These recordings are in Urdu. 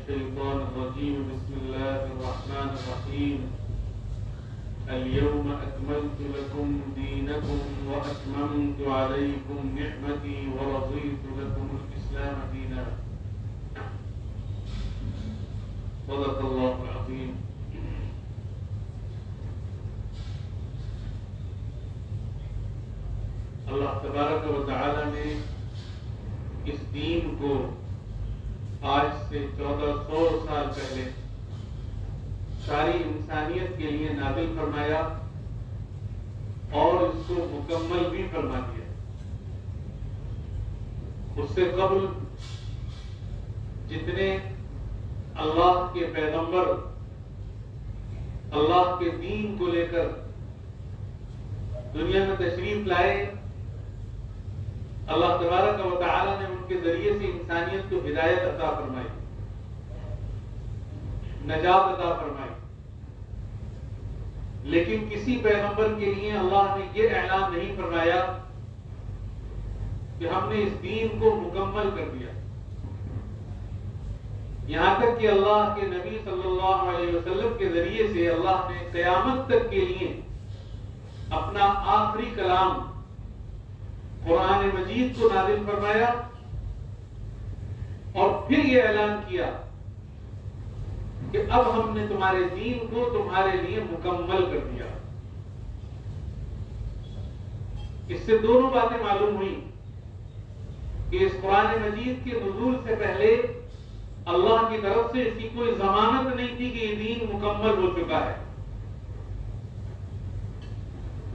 الشيطان الرجيم بسم الله الرحمن الرحيم اليوم أكملت لكم دينكم وأتممت عليكم نعمتي ورضيت لكم الإسلام دينا صدق الله العظيم. اللہ تبارک و تعالی نے اس دین کو آج سے 1400 سال پہلے ساری انسانیت کے لیے نازل فرمایا اور اس کو مکمل بھی فرما دیا. اس سے قبل جتنے اللہ کے پیغمبر اللہ کے دین کو لے کر دنیا میں تشریف لائے، اللہ تبارک و تعالی نے ان کے ذریعے سے انسانیت کو ہدایت عطا فرمائی، نجات عطا فرمائی. لیکن کسی پیغمبر کے لیے اللہ نے یہ اعلان نہیں فرمایا کہ ہم نے اس دین کو مکمل کر دیا. یہاں تک کہ اللہ کے نبی صلی اللہ علیہ وسلم کے ذریعے سے اللہ نے قیامت تک کے لیے اپنا آخری کلام قرآن مجید کو نازل فرمایا اور پھر یہ اعلان کیا کہ اب ہم نے تمہارے دین کو تمہارے لیے مکمل کر دیا. اس سے دونوں باتیں معلوم ہوئی کہ اس قرآن مجید کے نزول سے پہلے اللہ کی طرف سے اس کی کوئی ضمانت نہیں تھی کہ یہ دین مکمل ہو چکا ہے،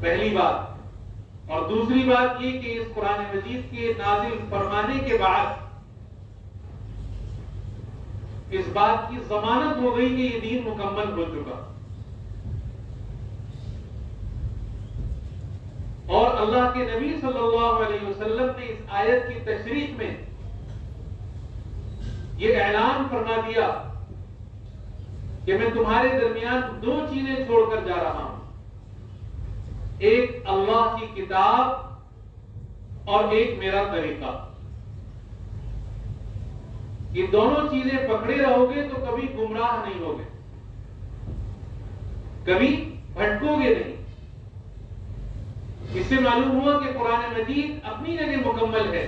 پہلی بات. اور دوسری بات یہ کہ اس قرآن مجید کے نازل فرمانے کے بعد اس بات کی ضمانت ہو گئی کہ یہ دین مکمل ہو چکا. اور اللہ کے نبی صلی اللہ علیہ وسلم نے اس آیت کی تشریح میں یہ اعلان فرما دیا کہ میں تمہارے درمیان دو چیزیں چھوڑ کر جا رہا ہوں، ایک اللہ کی کتاب اور ایک میرا طریقہ. یہ دونوں چیزیں پکڑے رہو گے تو کبھی گمراہ نہیں ہوگے، کبھی بھٹکو گے نہیں. اس سے معلوم ہوا کہ قرآن مجید اپنی جگہ مکمل ہے،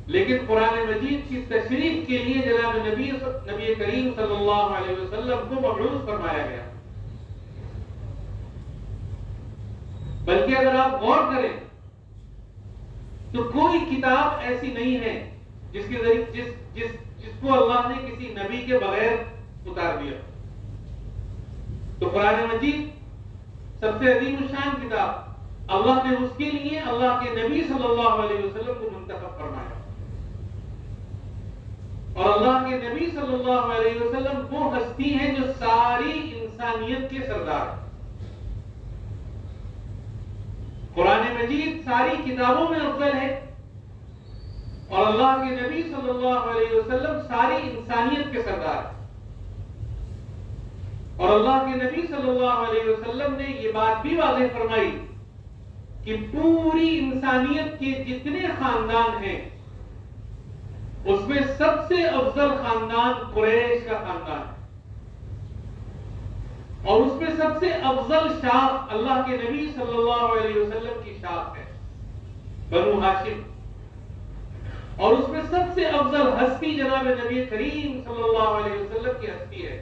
لیکن قرآن مجید کی تشریح کے لیے جناب نبی کریم صلی اللہ علیہ وسلم کو مبعوث فرمایا گیا. بلکہ اگر آپ غور کریں تو کوئی کتاب ایسی نہیں ہے جس کے ذریعے جس کو اللہ نے کسی نبی کے بغیر اتار دیا. تو قرآن مجید سب سے عظیم الشان کتاب، اللہ نے اس کے لیے اللہ کے نبی صلی اللہ علیہ وسلم کو منتخب فرمایا. اور اللہ کے نبی صلی اللہ علیہ وسلم وہ ہستی ہیں جو ساری انسانیت کے سردار ہیں. قرآن مجید ساری کتابوں میں افضل ہے اور اللہ کے نبی صلی اللہ علیہ وسلم ساری انسانیت کے سردار ہیں. اور اللہ کے نبی صلی اللہ علیہ وسلم نے یہ بات بھی واضح فرمائی کہ پوری انسانیت کے جتنے خاندان ہیں اس میں سب سے افضل خاندان قریش کا خاندان ہے، اور اس میں سب سے افضل شاخ اللہ کے نبی صلی اللہ علیہ وسلم کی شاخ ہے بنو ہاشم، اور اس میں سب سے افضل ہستی جناب نبی کریم صلی اللہ علیہ وسلم کی ہستی ہے.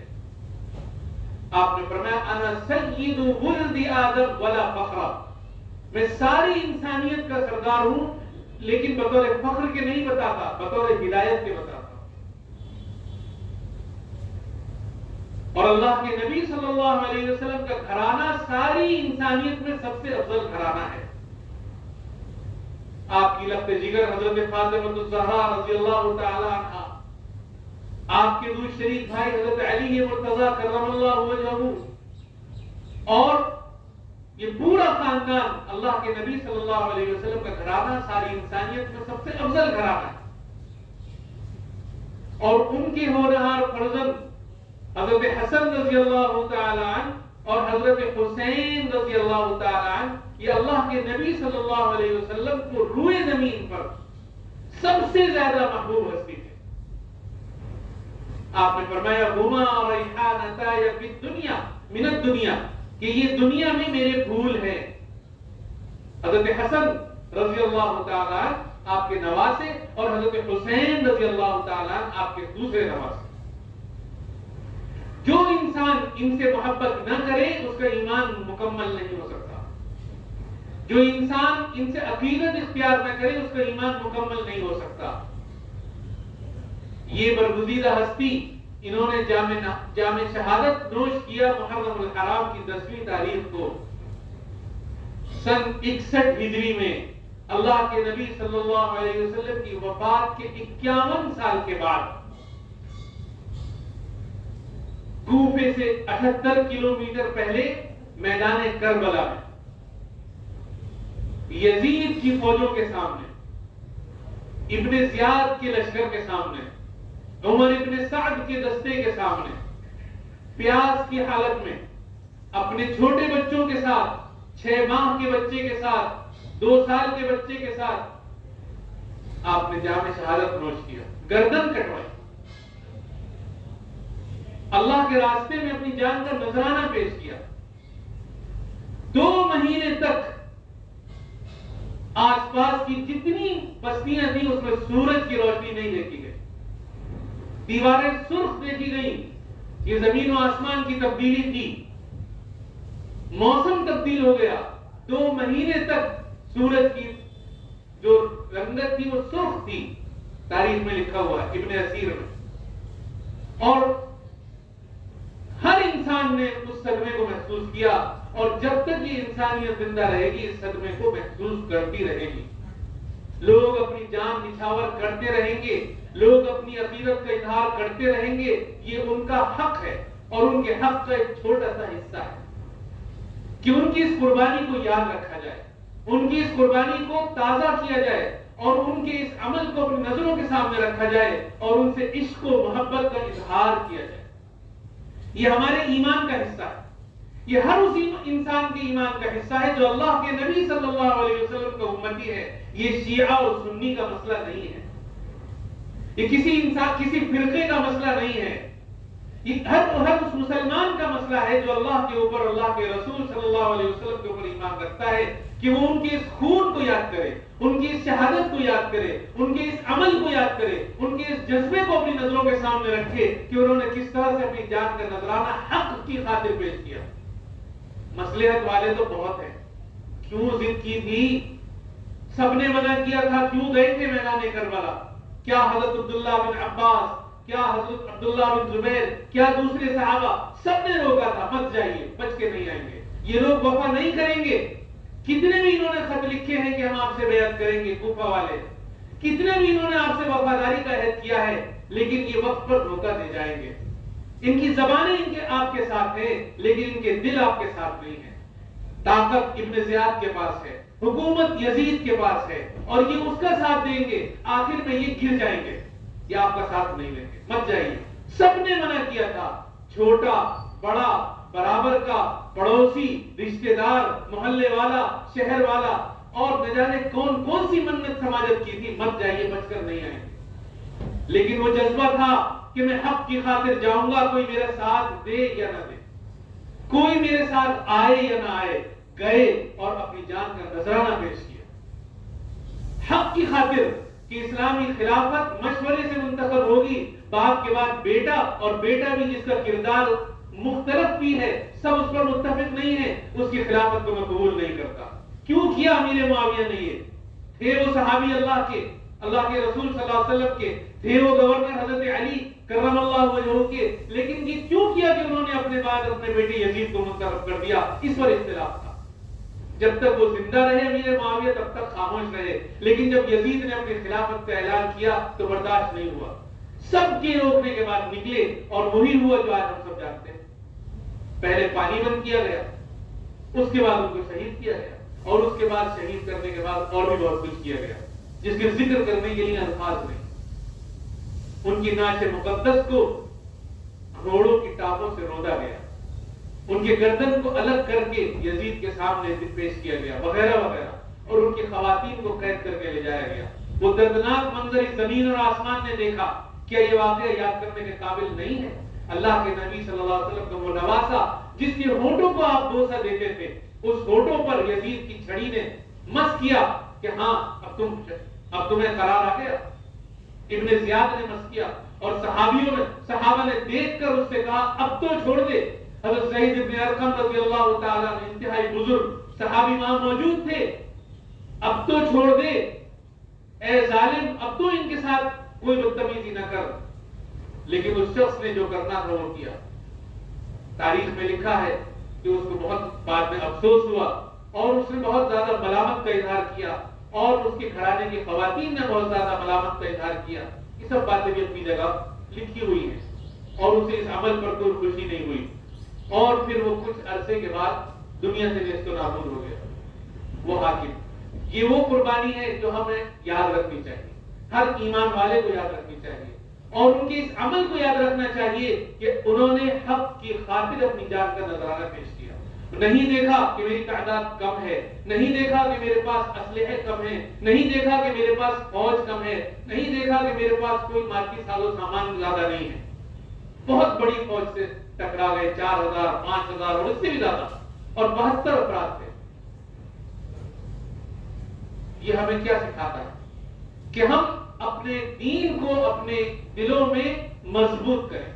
آپ نے فرمایا انا سید ولد آدم ولا فخر، میں ساری انسانیت کا سردار ہوں لیکن بطور فخر کے نہیں بتاتا، بطور ہدایت کے بتاتا. اور اللہ کے نبی صلی اللہ علیہ وسلم کا گھرانہ ساری انسانیت میں سب سے افضل گھرانہ ہے. آپ کی لخت جگر حضرت فاطمہ الزہرا رضی اللہ تعالی عنہا، آپ کے دودھ شریف بھائی حضرت علی مرتضی کرم اللہ وجہہ، اور یہ پورا خاندان اللہ کے نبی صلی اللہ علیہ وسلم کا گھرانہ ساری انسانیت میں سب سے افضل گھرانہ ہے. اور ان کے ہونہار فرزند حضرت حسن رضی اللہ تعالی عنہ اور حضرت حسین رضی اللہ تعالی عنہ، یہ اللہ کے نبی صلی اللہ علیہ وسلم کو روئے زمین پر سب سے زیادہ محبوب ہستی تھے. آپ نے فرمایا ہما ریحانتای فی الدنیا من الدنیا کہ یہ دنیا میں میرے پھول ہیں. حضرت حسن رضی اللہ تعالیٰ آپ کے نواسے اور حضرت حسین رضی اللہ تعالیٰ آپ کے دوسرے نواسے. جو انسان ان سے محبت نہ کرے اس کا ایمان مکمل نہیں ہو سکتا. جو انسان ان سے عقیدت اختیار نہ کرے اس کا ایمان مکمل نہیں ہو سکتا. یہ برگزیدہ ہستی انہوں نے جامع شہادت نوش کیا محرم الحرام کی 10ویں تاریخ کو سن 61 ہجری میں اللہ کے نبی صلی اللہ علیہ وسلم کی وفات کے 51 سال کے بعد کوفے سے 78 کلومیٹر پہلے میدان کربلا میں یزید کی فوجوں کے سامنے، ابن زیاد کے لشکر کے سامنے، عمر ابن سعد کے دستے کے سامنے پیاس کی حالت میں اپنے چھوٹے بچوں کے ساتھ، 6 ماہ کے بچے کے ساتھ، 2 سال کے بچے کے ساتھ آپ نے جامع شہادت نوش کیا، گردن کٹوائی، اللہ کے راستے میں اپنی جان کا نذرانہ پیش کیا. 2 مہینے تک آس پاس کی جتنی بستیاں تھیں اس میں سورج کی روشنی نہیں دیکھی گئی، دیواریں سرخ دیکھی گئی. یہ زمین و آسمان کی تبدیلی تھی، موسم تبدیل ہو گیا. 2 مہینے تک سورج کی جو رنگت تھی وہ سرخ تھی، تاریخ میں لکھا ہوا ہے ابن اسیر میں. اور ہر انسان نے اس صدمے کو محسوس کیا، اور جب تک یہ انسانیت زندہ رہے گی اس صدمے کو محسوس کرتی رہے گی. لوگ اپنی جان نچھاور کرتے رہیں گے، لوگ اپنی عقیدت کا اظہار کرتے رہیں گے، یہ ان کا حق ہے اور ان کے حق کا ایک چھوٹا سا حصہ ہے کہ ان کی اس قربانی کو یاد رکھا جائے، ان کی اس قربانی کو تازہ کیا جائے اور ان کے اس عمل کو اپنی نظروں کے سامنے رکھا جائے اور ان سے عشق و محبت کا اظہار کیا جائے. یہ ہمارے ایمان کا حصہ ہے، یہ ہر اس انسان کے ایمان کا حصہ ہے جو اللہ کے نبی صلی اللہ علیہ وسلم کا امتی ہے. یہ شیعہ اور سنی کا مسئلہ نہیں ہے، یہ کسی فرقے کا مسئلہ نہیں ہے، یہ ہر اس مسلمان کا مسئلہ ہے جو اللہ کے اوپر، اللہ کے رسول صلی اللہ علیہ وسلم کے اوپر ایمان رکھتا ہے کہ وہ ان کے اس خون کو یاد کرے، ان کی اس شہادت کو یاد کرے، ان کے اس عمل کو یاد کرے، ان کے اس جذبے کو اپنی نظروں کے سامنے رکھے کہ انہوں نے کس طرح سے اپنی جان کا نذرانہ حق کی خاطر پیش کیا. مصلحت والے تو بہت ہیں، کیوں ضد کی تھی؟ سب نے منع کیا تھا، کیوں گئے تھے میدان کربلا؟ کیا حضرت عبداللہ بن عباس، کیا حضرت عبداللہ بن زبیر، کیا دوسرے صحابہ، سب نے روکا تھا مت جائیے، بچ کے نہیں آئیں گے، یہ لوگ وفا نہیں کریں گے. کتنے بھی انہوں نے خط لکھے ہیں کہ ہم آپ سے بیعت کریں گے، کوفہ والے کتنے بھی انہوں نے آپ سے وفاداری کا عہد کیا ہے، لیکن یہ وقت پر دھوکہ دے جائیں گے. ان کی زبانیں آپ کے ساتھ ہیں لیکن ان کے دل آپ کے ساتھ نہیں ہیں. طاقت ابن زیاد کے پاس ہے، حکومت یزید کے پاس ہے اور یہ اس کا ساتھ دیں گے، آخر میں یہ گر جائیں گے، یہ آپ کا ساتھ نہیں لیں گے، مت جائیے. سب نے منع کیا تھا، چھوٹا بڑا برابر کا، پڑوسی، رشتہ دار، محلے والا، شہر والا، اور نہ جانے کون کون سی منت سماجت کی تھی، مت جائیے، بچ کر نہیں آئیں گے. لیکن وہ جذبہ تھا کہ میں حق کی خاطر جاؤں گا، کوئی میرا ساتھ دے یا نہ دے، کوئی میرے ساتھ آئے یا نہ آئے، گئے اور اپنی جان کا نذرانہ پیش کیا حق کی خاطر کہ اسلامی خلافت مشورے سے منتخب ہوگی، باپ کے بعد بیٹا، اور بیٹا بھی جس کا کردار مختلف بھی ہے، سب اس پر متفق نہیں ہے، اس کی خلافت کو میں قبول نہیں کرتا. کیوں کیا امیر معاویہ نے یہ؟ تھے وہ صحابی اللہ کے رسول صلی اللہ علیہ وسلم کے، تھے وہ گورنر حضرت علی کرم اللہ وجہہ کے، لیکن یہ کیوں کیا کہ انہوں نے اپنے بعد اپنے بیٹے یزید کو منتخب کر دیا؟ اس پر اختلاف تھا. جب تک وہ زندہ رہے امیر معاویہ تب تک خاموش رہے، لیکن جب یزید نے اپنی خلافت کا اعلان کیا تو برداشت نہیں ہوا، سب کے روکنے کے بعد نکلے اور وہی ہوا جو آج ہم سب جانتے ہیں. پہلے پانی بند کیا گیا، اس کے بعد ان کو شہید کیا گیا، اور اس کے بعد شہید کرنے کے بعد اور بھی بہت کچھ کیا گیا جس کے ذکر کرنے کے لیے الفاظ نہیں. ان کی نعش مقدس کو کروڑوں کی ٹاپوں سے رودا گیا، ان کے گردن کو الگ کر کے یزید کے سامنے پیش کیا گیا، وغیرہ وغیرہ، اور ان کی خواتین کو قید کر کے لے جایا گیا. وہ دردناک منظر اس زمین اور آسمان نے دیکھا کیا یہ واقعہ یاد کرنے کے قابل نہیں ہے؟ اللہ کے نبی صلی اللہ علیہ وسلم کا وہ نواسا جس کے ہونٹوں کو آپ بوسہ دیتے تھے، اس ہونٹوں پر یزید کی چھڑی نے مس کیا کہ ہاں اب تمہیں قرار آ گیا. ابن زیاد نے مس کیا اور صحابہ نے دیکھ کر اس سے کہا اب تو چھوڑ دے. حضرت زید بن ارقم رضی اللہ تعالیٰ عنہ انتہائی بزرگ صحابی وہاں موجود تھے. اب تو چھوڑ دے اے ظالم، اب تو ان کے ساتھ کوئی بدتمیزی نہ کر. لیکن اس شخص نے جو کرنا تھا وہ کیا. تاریخ میں لکھا ہے کہ اس کو بہت بعد میں افسوس ہوا اور اس نے بہت زیادہ ملامت کا اظہار کیا اور اس کے گھرانے کی خواتین نے بہت زیادہ ملامت کا اظہار کیا. یہ سب باتیں بھی اپنی جگہ لکھی ہوئی ہیں اور اسے اس عمل پر کوئی خوشی نہیں ہوئی اور پھر وہ کچھ عرصے کے بعد دنیا سے نیست و نابود ہو گیا. وہ حاکم، یہ وہ قربانی ہے جو ہمیں یاد رکھنی چاہیے، ہر ایمان والے کو یاد رکھنی چاہیے اور ان کے اس عمل کو یاد رکھنا چاہیے کہ انہوں نے حق کی خاطر اپنی جان کا نذرانہ پیش کیا. نہیں دیکھا کہ میری تعداد کم ہے، نہیں دیکھا کہ میرے پاس اسلحے کم ہیں، نہیں دیکھا کہ میرے پاس فوج کم ہے، نہیں دیکھا کہ میرے پاس کوئی مادی ساز و سامان زیادہ نہیں ہے. بہت بڑی فوج سے ٹکرا گئے، 4000 5000 اور اس سے بھی زیادہ اور 72 افراد تھے. یہ ہمیں کیا سکھاتا ہے کہ ہم اپنے دین کو اپنے دلوں میں مضبوط کریں،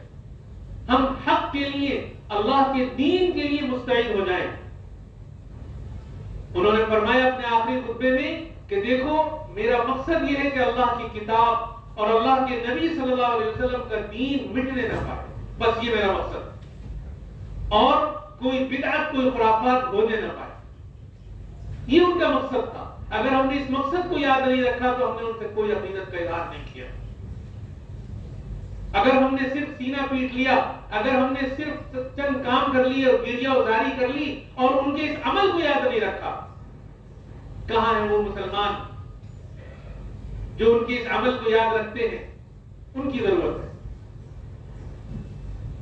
ہم حق کے لیے اللہ کے دین کے لیے مستعد ہو جائیں. انہوں نے فرمایا اپنے آخری خطبے میں کہ دیکھو میرا مقصد یہ ہے کہ اللہ کی کتاب اور اللہ کے نبی صلی اللہ علیہ وسلم کا دین مٹنے نہ پائے، بس یہ میرا مقصد، اور کوئی بدعت کوئی خرافات ہونے نہ پائے. یہ ان کا مقصد تھا. اگر ہم نے اس مقصد کو یاد نہیں رکھا تو ہم نے ان سے کوئی عقیدت کا اظہار نہیں کیا. اگر ہم نے صرف سینہ پیٹ لیا، اگر ہم نے صرف چند کام کر لیے اور گریہ ازاری کر لی اور ان کے اس عمل کو یاد نہیں رکھا، کہاں ہیں وہ مسلمان جو ان کے اس عمل کو یاد رکھتے ہیں؟ ان کی ضرورت ہے.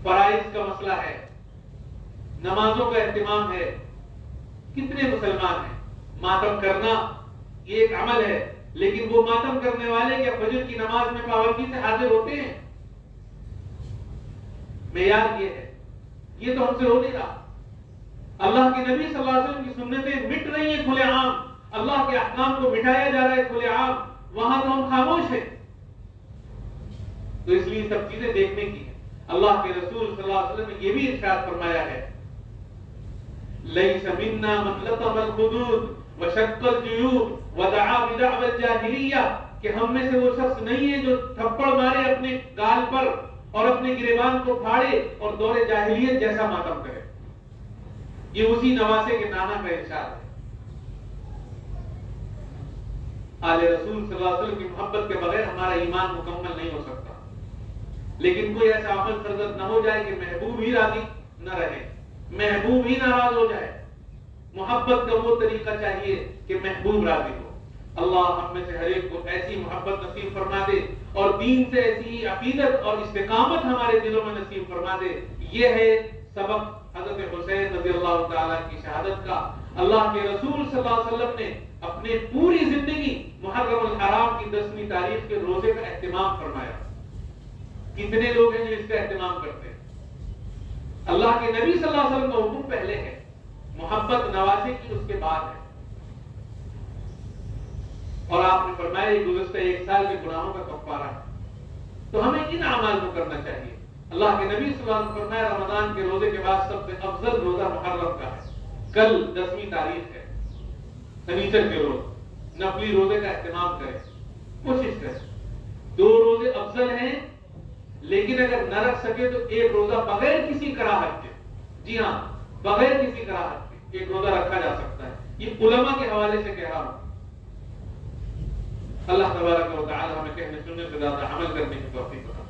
فرائض کا مسئلہ ہے، نمازوں کا اہتمام ہے. کتنے مسلمان ہیں؟ ماتم کرنا یہ ایک عمل ہے، لیکن وہ ماتم کرنے والے کیا فجر کی نماز میں پابندی سے حاضر ہوتے ہیں؟ معیار یہ ہے، یہ تو ہم سے ہو نہیں رہا. اللہ کے نبی صلی اللہ علیہ وسلم کی سنتیں مٹ رہی ہیں کھلے عام، اللہ کے احکام کو مٹایا جا رہا ہے کھلے عام، وہاں تو ہم خاموش ہیں. تو اس لیے سب چیزیں دیکھنے کی ہیں. اللہ کے رسول صلی اللہ علیہ وسلم نے یہ بھی ارشاد فرمایا ہے لَيْسَ مِنَّا مَنْ لَطَمَ الْخُدُودَ وَشَقَّ الْجُيُوبَ وَدَعَا بِدَعْوَى الْجَاهِلِيَّةِ کہ ہم میں سے وہ شخص نہیں ہے جو تھپڑ مارے اپنے گال پر اور اپنے گریبان کو پھاڑے اور دور جاہلیت جیسا ماتم کرے. یہ اسی نواسے کے نانا کا ارشاد ہے. آل رسول صلی اللہ علیہ وسلم کی محبت کے بغیر ہمارا ایمان مکمل نہیں ہو سکتا. لیکن کوئی ایسا عمل سرزد نہ ہو جائے کہ محبوب ہی راضی نہ رہے، محبوب ہی ناراض ہو جائے. محبت کا وہ طریقہ چاہیے کہ محبوب راضی ہو. اللہ ہم میں سے ہر ایک کو ایسی محبت نصیب فرما دے اور دین سے ایسی عقیدت اور استقامت ہمارے دلوں میں نصیب فرما دے. یہ ہے سبق حضرت حسین رضی اللہ تعالیٰ کی شہادت کا. اللہ کے رسول صلی اللہ علیہ وسلم نے اپنے پوری زندگی محرم الحرام کی 10ویں تاریخ کے روزے کا اہتمام فرمایا. کتنے لوگ ہیں جو اس کا اہتمام کرتے ہیں؟ اللہ کے نبی صلی اللہ علیہ وسلم کا حکم پہلے ہے، محبت نوازے کی اس کے بعد ہے. اور آپ نے فرمایا یہ گزشتہ 1 سال کے گناہوں کا کفارہ ہے. تو ہمیں ان اعمال کو کرنا چاہیے. اللہ کے نبی صلی اللہ علیہ وسلم نے فرمایا رمضان کے روزے کے بعد سب سے افضل روزہ محرم کا ہے. کل 10ویں تاریخ ہے، شنیچر کے روز نفلی روزے کا اہتمام کریں، کوشش کریں. 2 روزے افضل ہیں، لیکن اگر نہ رکھ سکے تو 1 روزہ بغیر کسی کراہت کے، جی ہاں بغیر کسی کراہت کے 1 روزہ رکھا جا سکتا ہے. یہ علماء کے حوالے سے کہہ رہا ہوں. اللہ تبارک و تعالی ہمیں کہنے سننے سے زیادہ عمل کرنے کی توفیق عطا